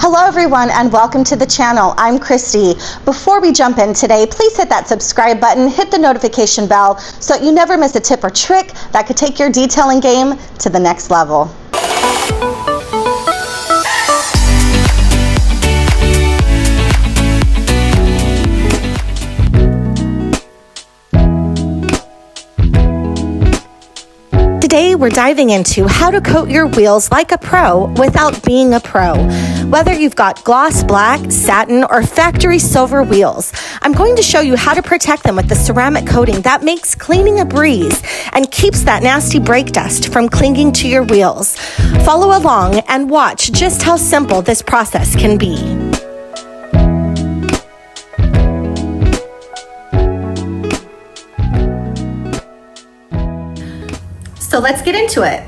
Hello everyone and welcome to the channel. I'm Christy. Before we jump in today, please hit that subscribe button, hit the notification bell so that you never miss a tip or trick that could take your detailing game to the next level. Today, we're diving into how to coat your wheels like a pro without being a pro. Whether you've got gloss black, satin, or factory silver wheels, I'm going to show you how to protect them with the ceramic coating that makes cleaning a breeze and keeps that nasty brake dust from clinging to your wheels. Follow along and watch just how simple this process can be. So let's get into it.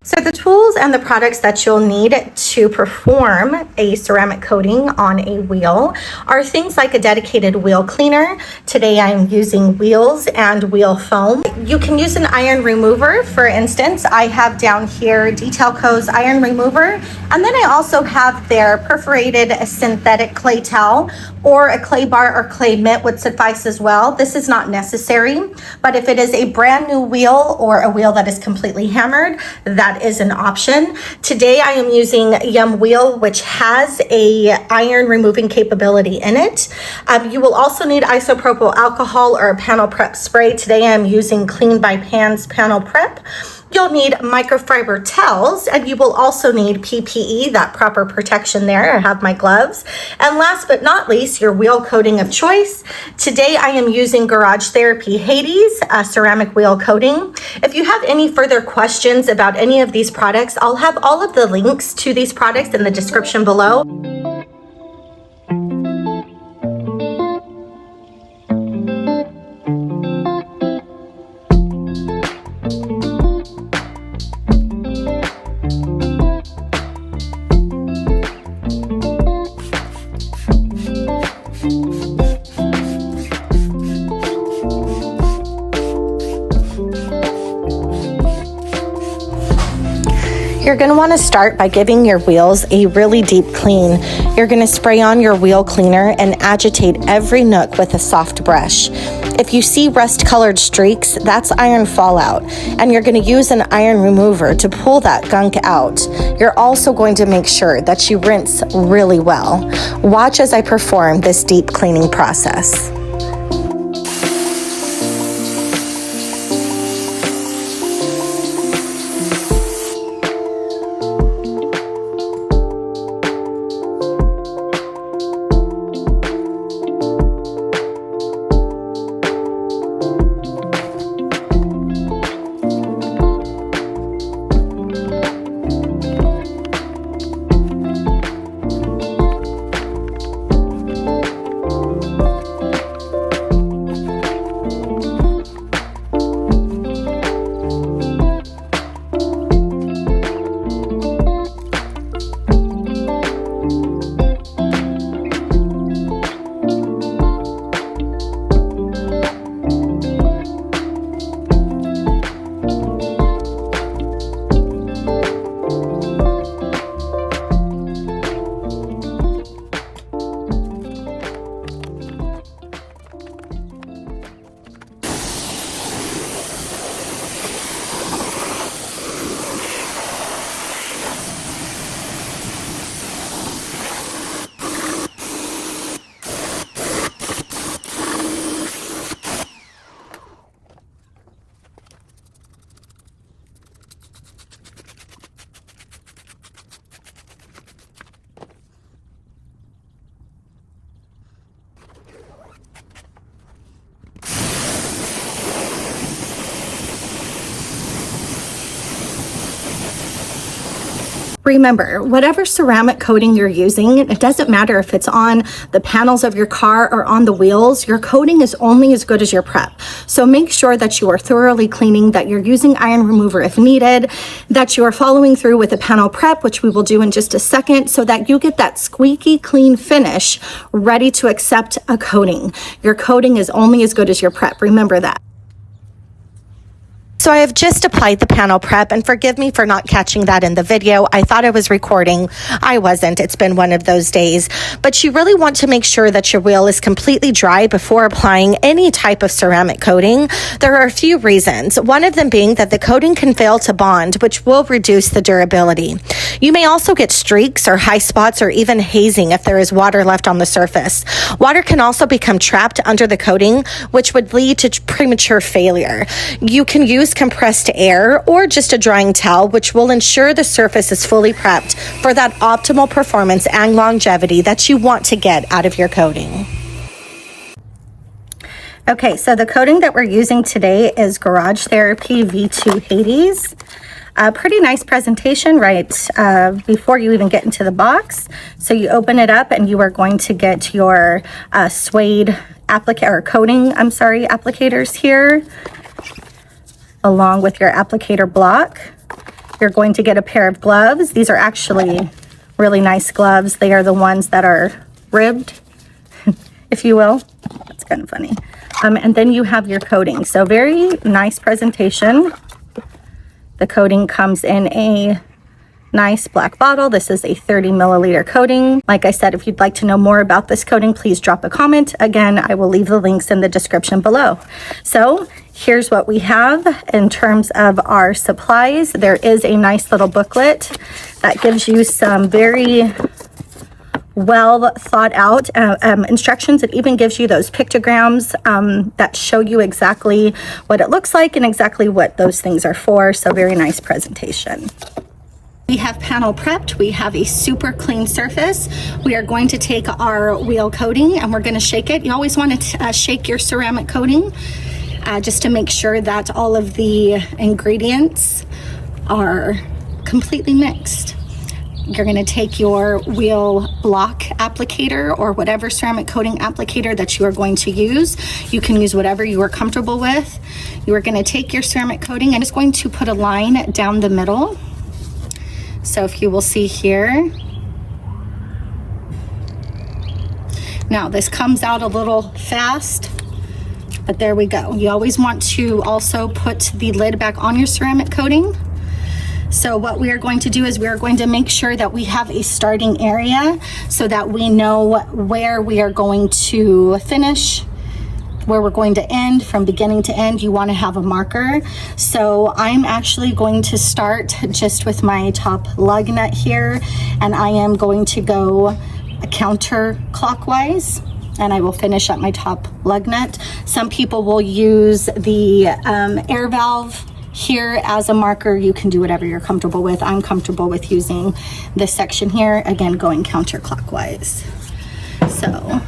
So the tools and the products that you'll need to perform a ceramic coating on a wheel are things like a dedicated wheel cleaner. Today I'm using wheels and wheel foam. You can use an iron remover. For instance, I have down here Detailco's iron remover, and then I also have their perforated synthetic clay towel, or a clay bar or clay mitt would suffice as well. This is not necessary, but if it is a brand new wheel or a wheel that is completely hammered, that is an option. Today I am using Yum Wheel, which has a iron removing capability in it. You will also need isopropyl alcohol or a panel prep spray. Today I'm using Clean by Pans panel prep. You'll need microfiber towels, and you will also need PPE, that proper protection there. I have my gloves. And last but not least, your wheel coating of choice. Today I am using Garage Therapy Hades, a ceramic wheel coating. If you have any further questions about any of these products, I'll have all of the links to these products in the description below. You're going to want to start by giving your wheels a really deep clean. You're going to spray on your wheel cleaner and agitate every nook with a soft brush. If you see rust-colored streaks, that's iron fallout, and you're going to use an iron remover to pull that gunk out. You're also going to make sure that you rinse really well. Watch as I perform this deep cleaning process. Remember, whatever ceramic coating you're using, it doesn't matter if it's on the panels of your car or on the wheels, your coating is only as good as your prep. So make sure that you are thoroughly cleaning, that you're using iron remover if needed, that you are following through with a panel prep, which we will do in just a second, so that you get that squeaky clean finish ready to accept a coating. Your coating is only as good as your prep. Remember that. So I have just applied the panel prep, and forgive me for not catching that in the video. I thought I was recording. I wasn't. It's been one of those days. But you really want to make sure that your wheel is completely dry before applying any type of ceramic coating. There are a few reasons. One of them being that the coating can fail to bond, which will reduce the durability. You may also get streaks or high spots or even hazing if there is water left on the surface. Water can also become trapped under the coating, which would lead to premature failure. You can use compressed air or just a drying towel, which will ensure the surface is fully prepped for that optimal performance and longevity that you want to get out of your coating. Okay, so the coating that we're using today is Garage Therapy V2 Hades. A pretty nice presentation right before you even get into the box. So you open it up and you are going to get your suede applicators here, along with your applicator block. You're going to get a pair of gloves. These are actually really nice gloves. They are the ones that are ribbed, if you will. That's kind of funny. And then you have your coating. So very nice presentation. The coating comes in a nice black bottle. This is a 30 milliliter coating. Like I said, if you'd like to know more about this coating, please drop a comment. Again, I will leave the links in the description below. So here's what we have in terms of our supplies. There is a nice little booklet that gives you some very well thought out instructions. It even gives you those pictograms that show you exactly what it looks like and exactly what those things are for. So very nice presentation. We have panel prepped. We have a super clean surface. We are going to take our wheel coating and we're going to shake it. You always want to shake your ceramic coating just to make sure that all of the ingredients are completely mixed. You're going to take your wheel block applicator or whatever ceramic coating applicator that you are going to use. You can use whatever you are comfortable with. You are going to take your ceramic coating and it's going to put a line down the middle. So if you will see here. Now this comes out a little fast, but there we go. You always want to also put the lid back on your ceramic coating. So what we are going to do is we are going to make sure that we have a starting area so that we know where we are going to finish, where we're going to end. From beginning to end, you want to have a marker. So I'm actually going to start just with my top lug nut here, and I am going to go counterclockwise, and I will finish at my top lug nut. Some people will use the air valve here as a marker. You can do whatever you're comfortable with. I'm comfortable with using this section here, again going counterclockwise. So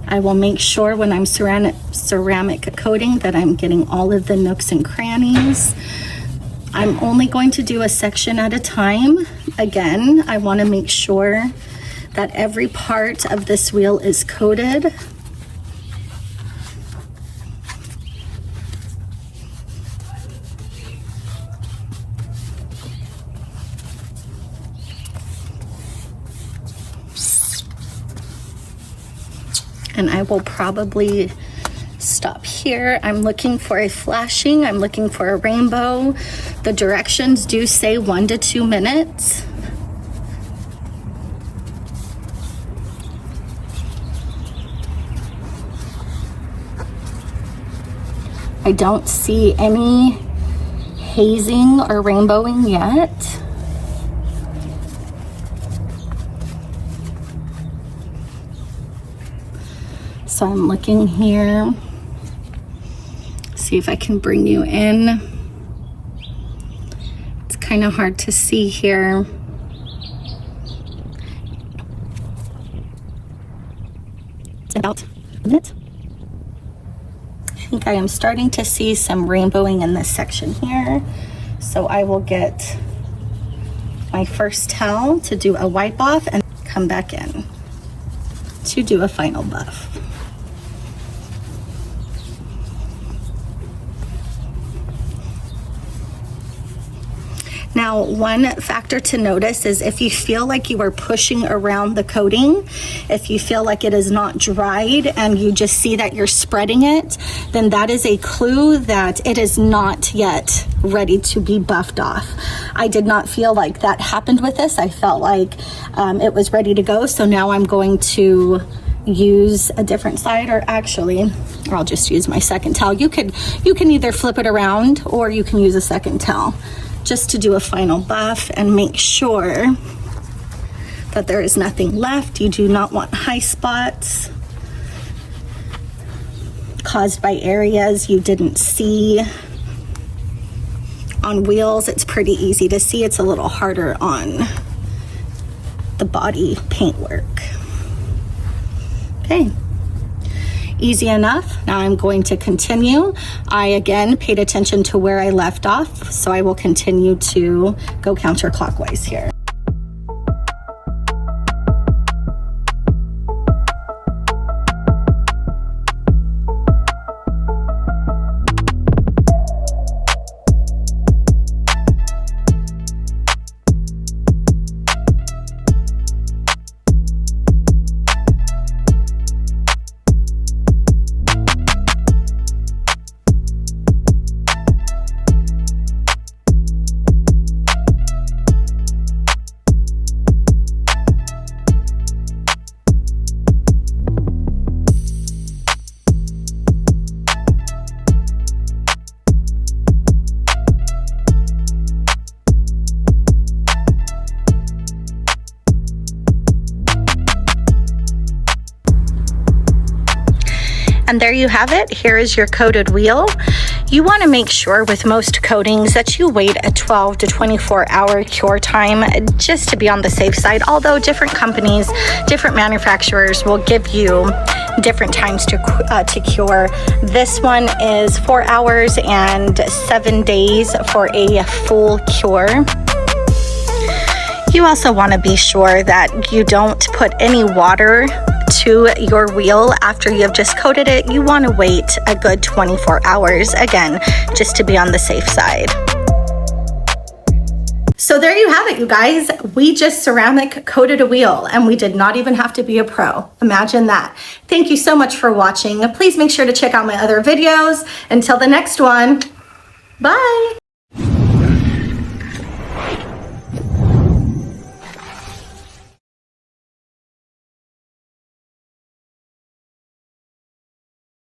I will make sure when I'm ceramic coating that I'm getting all of the nooks and crannies. I'm only going to do a section at a time. Again, I want to make sure that every part of this wheel is coated. And I will probably stop here. I'm looking for a flashing. I'm looking for a rainbow. The directions do say 1 to 2 minutes. I don't see any hazing or rainbowing yet. So I'm looking here, see if I can bring you in. It's kind of hard to see here. It's about a minute. I think I am starting to see some rainbowing in this section here. So I will get my first towel to do a wipe off and come back in to do a final buff. Now, one factor to notice is if you feel like you are pushing around the coating, if you feel like it is not dried and you just see that you're spreading it, then that is a clue that it is not yet ready to be buffed off. I did not feel like that happened with this. I felt like it was ready to go. So now I'm going to use a different side, or actually I'll just use my second towel. You can either flip it around or you can use a second towel just to do a final buff and make sure that there is nothing left. You do not want high spots caused by areas you didn't see. On wheels, it's pretty easy to see. It's a little harder on the body paintwork. Okay, easy enough. Now I'm going to continue. I again paid attention to where I left off, so I will continue to go counterclockwise here. And there you have it. Here is your coated wheel. You want to make sure with most coatings that you wait a 12 to 24 hour cure time just to be on the safe side. Although different companies, different manufacturers will give you different times to cure. This one is 4 hours and 7 days for a full cure. You also want to be sure that you don't put any water to your wheel after you've just coated it. You want to wait a good 24 hours, again, just to be on the safe side. So there you have it, you guys. We just ceramic coated a wheel and we did not even have to be a pro. Imagine that. Thank you so much for watching. Please make sure to check out my other videos. Until the next one, bye.